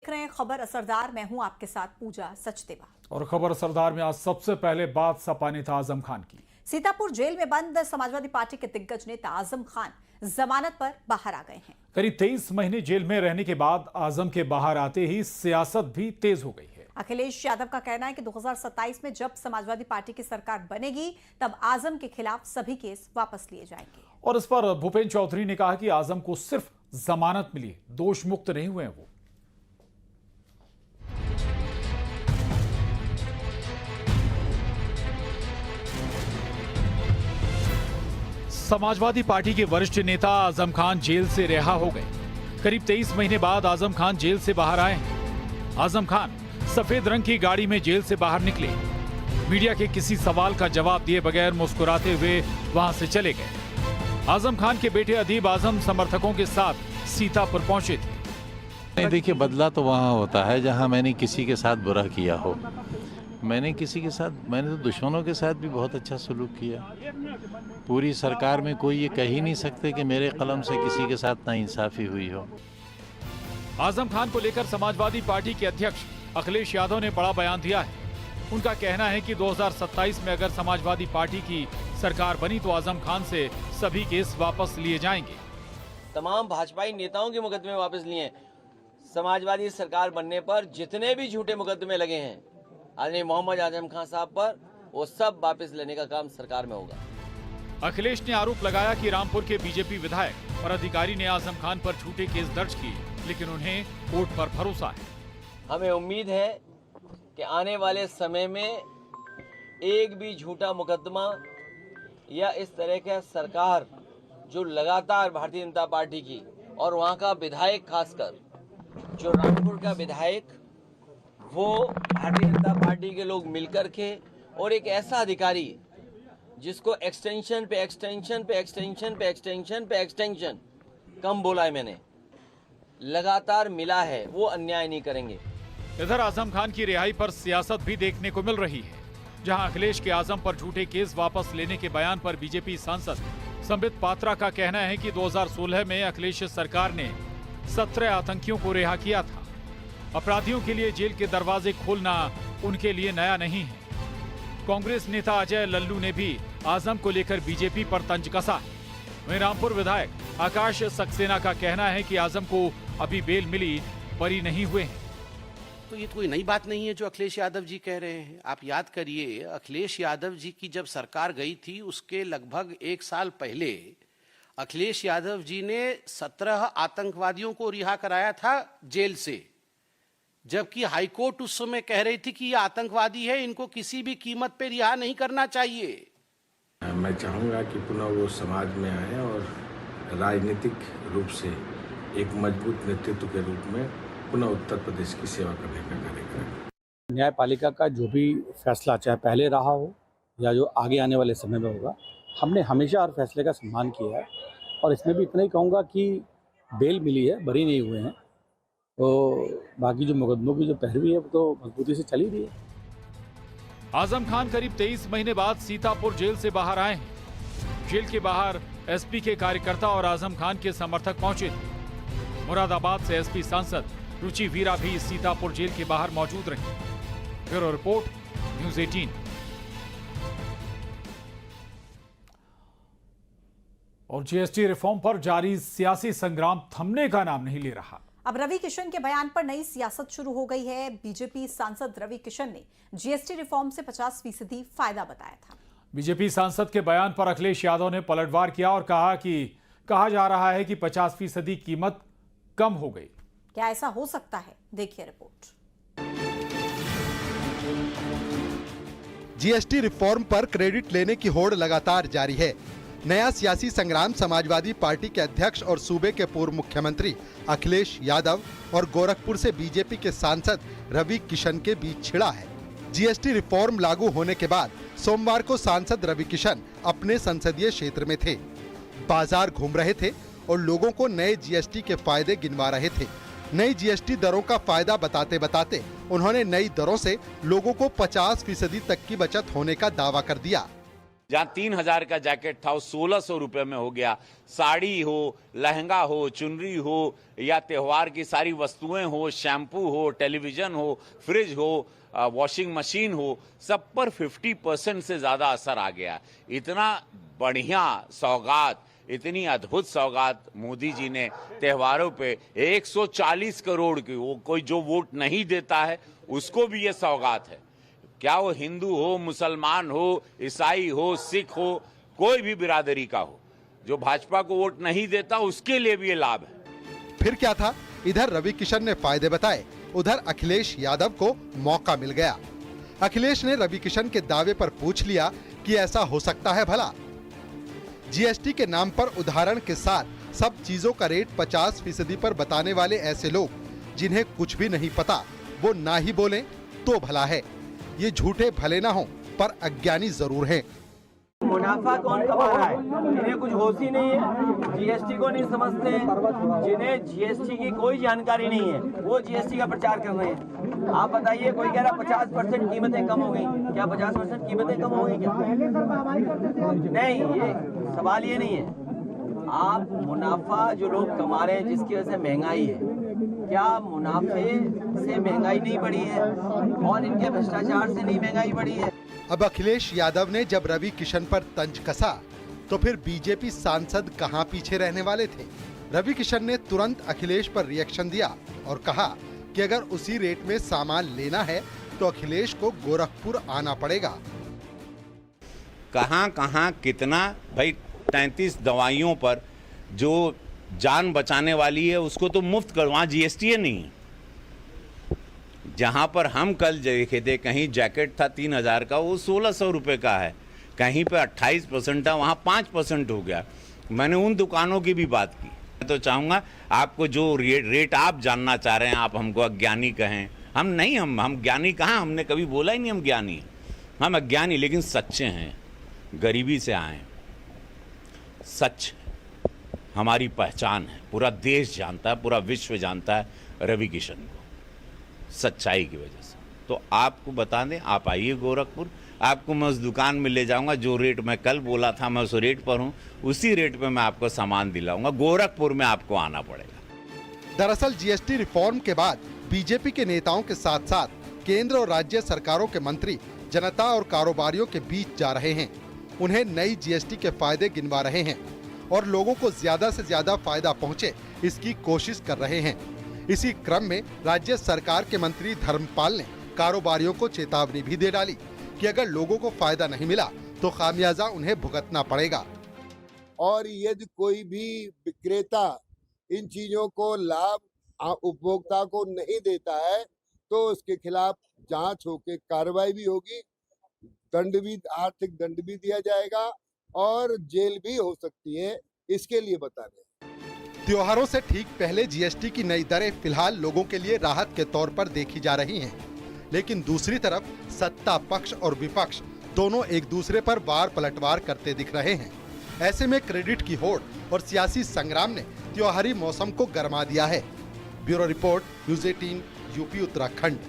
देख रहे हैं खबर असरदार। मैं हूं आपके साथ पूजा सचदेवा। और खबर असरदार में आज सबसे पहले बात सपा नेता आजम खान की। सीतापुर जेल में बंद समाजवादी पार्टी के दिग्गज नेता आजम खान जमानत पर बाहर आ गए हैं। करीब 23 महीने जेल में रहने के बाद आजम के बाहर आते ही सियासत भी तेज हो गई है। अखिलेश यादव का कहना है कि 2027 में जब समाजवादी पार्टी की सरकार बनेगी तब आजम के खिलाफ सभी केस वापस लिए जाएंगे। और इस पर भूपेंद्र चौधरी ने कहा कि आजम को सिर्फ जमानत मिली, दोष मुक्त नहीं हुए हैं वो। समाजवादी पार्टी के वरिष्ठ नेता आजम खान जेल से रिहा हो गए। करीब 23 महीने बाद आजम खान जेल से बाहर आए हैं। आजम खान सफेद रंग की गाड़ी में जेल से बाहर निकले। मीडिया के किसी सवाल का जवाब दिए बगैर मुस्कुराते हुए वहां से चले गए। आजम खान के बेटे अदीब आजम समर्थकों के साथ सीतापुर पहुंचे थे। नहीं, देखिए, बदला तो वहाँ होता है जहाँ मैंने किसी के साथ बुरा किया हो। मैंने तो दुश्मनों के साथ भी बहुत अच्छा सलूक किया। पूरी सरकार में कोई ये कह ही नहीं सकते कि मेरे कलम से किसी के साथ नाइंसाफी हुई हो। आजम खान को लेकर समाजवादी पार्टी के अध्यक्ष अखिलेश यादव ने बड़ा बयान दिया है। उनका कहना है कि 2027 में अगर समाजवादी पार्टी की सरकार बनी तो आजम खान से सभी केस वापस लिए जाएंगे। तमाम भाजपाई नेताओं के मुकदमे वापस लिए। समाजवादी सरकार बनने पर जितने भी झूठे मुकदमे लगे हैं आदरणीय मोहम्मद आजम खान साहब पर, वो सब वापस लेने का काम सरकार में होगा। अखिलेश ने आरोप लगाया कि रामपुर के बीजेपी विधायक और अधिकारी ने आजम खान पर झूठे केस दर्ज किए, लेकिन उन्हें कोर्ट पर भरोसा है। हमें उम्मीद है कि आने वाले समय में एक भी झूठा मुकदमा या इस तरह का सरकार जो लगातार भारतीय जनता पार्टी की और वहाँ का विधायक, खासकर जो रामपुर का विधायक, वो भारतीय जनता पार्टी के लोग मिलकर के और एक ऐसा अधिकारी जिसको एक्सटेंशन पे एक्सटेंशन पे एक्सटेंशन पे एक्सटेंशन पे एक्सटेंशन कम बोला है मैंने, लगातार मिला है, वो अन्याय नहीं करेंगे। इधर आजम खान की रिहाई पर सियासत भी देखने को मिल रही है, जहां अखिलेश के आजम पर झूठे केस वापस लेने के बयान पर बीजेपी सांसद संबित पात्रा का कहना है कि 2016 में अखिलेश सरकार ने 17 आतंकियों को रिहा किया था। अपराधियों के लिए जेल के दरवाजे खोलना उनके लिए नया नहीं है। कांग्रेस नेता अजय लल्लू ने भी आजम को लेकर बीजेपी पर तंज कसा है। वहीं रामपुर विधायक आकाश सक्सेना का कहना है कि आजम को अभी बेल मिली, बरी नहीं हुए हैं। तो ये कोई नई बात नहीं है जो अखिलेश यादव जी कह रहे हैं। आप याद करिए, अखिलेश यादव जी की जब सरकार गई थी उसके लगभग 1 साल पहले अखिलेश यादव जी ने 17 आतंकवादियों को रिहा कराया था जेल से, जबकि हाईकोर्ट उस समय कह रही थी कि ये आतंकवादी है, इनको किसी भी कीमत पे रिहा नहीं करना चाहिए। मैं चाहूँगा कि पुनः वो समाज में आए और राजनीतिक रूप से एक मजबूत नेतृत्व के रूप में पुनः उत्तर प्रदेश की सेवा करने का कार्य करें। न्यायपालिका का जो भी फैसला, चाहे पहले रहा हो या जो आगे आने वाले समय में होगा, हमने हमेशा हर फैसले का सम्मान किया है। और इसमें भी इतना ही कहूँगा कि बेल मिली है, बरी नहीं हुए हैं। तो बाकी जो मुकदमों की जो पैरवी है वो तो मजबूती से चली रही है। आजम खान करीब 23 महीने बाद सीतापुर जेल से बाहर आए हैं। जेल के बाहर एसपी के कार्यकर्ता और आजम खान के समर्थक पहुंचे थे। मुरादाबाद से एसपी सांसद रुचि वीरा भी सीतापुर जेल के बाहर मौजूद रही। Bureau report, news 18। और जीएसटी रिफॉर्म पर जारी सियासी संग्राम थमने का नाम नहीं ले रहा। अब रवि किशन के बयान पर नई सियासत शुरू हो गई है। बीजेपी सांसद रवि किशन ने जीएसटी रिफॉर्म से 50% फायदा बताया था। बीजेपी सांसद के बयान पर अखिलेश यादव ने पलटवार किया और कहा जा रहा है कि 50% कीमत कम हो गई। क्या ऐसा हो सकता है? देखिए रिपोर्ट। जीएसटी रिफॉर्म पर क्रेडिट लेने की होड़ लगातार जारी है। नया सियासी संग्राम समाजवादी पार्टी के अध्यक्ष और सूबे के पूर्व मुख्यमंत्री अखिलेश यादव और गोरखपुर से बीजेपी के सांसद रवि किशन के बीच छिड़ा है। जीएसटी रिफॉर्म लागू होने के बाद सोमवार को सांसद रवि किशन अपने संसदीय क्षेत्र में थे। बाजार घूम रहे थे और लोगों को नए जीएसटी के फायदे गिनवा रहे थे। नई जीएसटी दरों का फायदा बताते बताते उन्होंने नई दरों से लोगों को 50% तक की बचत होने का दावा कर दिया। जहाँ 3000 का जैकेट था वो 1600 रुपये में हो गया। साड़ी हो, लहंगा हो, चुनरी हो या त्योहार की सारी वस्तुएं हो, शैम्पू हो, टेलीविजन हो, फ्रिज हो, वॉशिंग मशीन हो, सब पर 50% से ज़्यादा असर आ गया। इतना बढ़िया सौगात, इतनी अद्भुत सौगात मोदी जी ने त्योहारों पे 140 करोड़ की, वो कोई जो वोट नहीं देता है उसको भी ये सौगात है। क्या वो हिंदू हो, मुसलमान हो, ईसाई हो, सिख हो, कोई भी बिरादरी का हो, जो भाजपा को वोट नहीं देता उसके लिए भी ये लाभ है। फिर क्या था, इधर रवि किशन ने फायदे बताए, उधर अखिलेश यादव को मौका मिल गया। अखिलेश ने रवि किशन के दावे पर पूछ लिया कि ऐसा हो सकता है भला। जीएसटी के नाम पर उदाहरण के साथ सब चीजों का रेट 50% पर बताने वाले ऐसे लोग जिन्हें कुछ भी नहीं पता, वो ना ही बोलें तो भला है। ये झूठे भले ना हो पर अज्ञानी जरूर हैं। मुनाफा कौन कमा रहा है, इन्हें कुछ होश ही नहीं है, जीएसटी को नहीं समझते हैं, जिन्हें जीएसटी की कोई जानकारी नहीं है वो जीएसटी का प्रचार कर रहे हैं। आप बताइए, कोई कह रहा 50% कीमतें कम हो गई, क्या 50% कीमतें कम हो गई क्या? नहीं, ये सवाल ये नहीं है। आप मुनाफा जो लोग कमा रहे हैं जिसकी वजह से महंगाई है, क्या मुनाफे से महंगाई नहीं बढ़ी है और इनके भ्रष्टाचार से नहीं महंगाई बढ़ी है? अब अखिलेश यादव ने जब रवि किशन पर तंज कसा तो फिर बीजेपी सांसद कहां पीछे रहने वाले थे। रवि किशन ने तुरंत अखिलेश पर रिएक्शन दिया और कहा कि अगर उसी रेट में सामान लेना है तो अखिलेश को गोरखपुर आना पड़ेगा। कहां कितना भाई, 33 दवाइयों पर जो जान बचाने वाली है उसको तो मुफ्त कर, वहाँ जीएसटी नहीं है। जहाँ पर हम कल देखे थे कहीं जैकेट था 3000 का, वो 1600 रुपये का है, कहीं पे 28% था, वहाँ 5% हो गया। मैंने उन दुकानों की भी बात की। मैं तो चाहूँगा आपको जो रेट आप जानना चाह रहे हैं, आप हमको अज्ञानी कहें, हम नहीं, हम ज्ञानी कहाँ, हमने कभी बोला ही नहीं हम ज्ञानी हैं। हम अज्ञानी लेकिन सच्चे हैं, गरीबी से आए, सच हमारी पहचान है। पूरा देश जानता है, पूरा विश्व जानता है रवि किशन को सच्चाई की वजह से। तो आपको बता दें, आप आइए गोरखपुर, आपको मैं उस दुकान में ले जाऊंगा जो रेट मैं कल बोला था, मैं उस रेट पर हूं, उसी रेट पे मैं आपको सामान दिलाऊंगा। गोरखपुर में आपको आना पड़ेगा। दरअसल जीएसटी रिफॉर्म के बाद बीजेपी के नेताओं के साथ साथ केंद्र और राज्य सरकारों के मंत्री जनता और कारोबारियों के बीच जा रहे हैं। उन्हें नई जीएसटी के फायदे गिनवा रहे हैं और लोगों को ज्यादा से ज्यादा फायदा पहुंचे इसकी कोशिश कर रहे हैं। इसी क्रम में राज्य सरकार के मंत्री धर्मपाल ने कारोबारियों को चेतावनी भी दे डाली कि अगर लोगों को फायदा नहीं मिला तो खामियाजा उन्हें भुगतना पड़ेगा। और यदि कोई भी विक्रेता इन चीजों को लाभ उपभोक्ता को नहीं देता है तो उसके खिलाफ जांच होकर कार्रवाई भी होगी, दंड भी, आर्थिक दंड भी दिया जाएगा और जेल भी हो सकती है। इसके लिए बता रहे हैं। त्योहारों से ठीक पहले जीएसटी की नई दरें फिलहाल लोगों के लिए राहत के तौर पर देखी जा रही हैं, लेकिन दूसरी तरफ सत्ता पक्ष और विपक्ष दोनों एक दूसरे पर वार पलटवार करते दिख रहे हैं। ऐसे में क्रेडिट की होड़ और सियासी संग्राम ने त्योहारी मौसम को गरमा दिया है। Bureau report, news 18, UP Uttarakhand.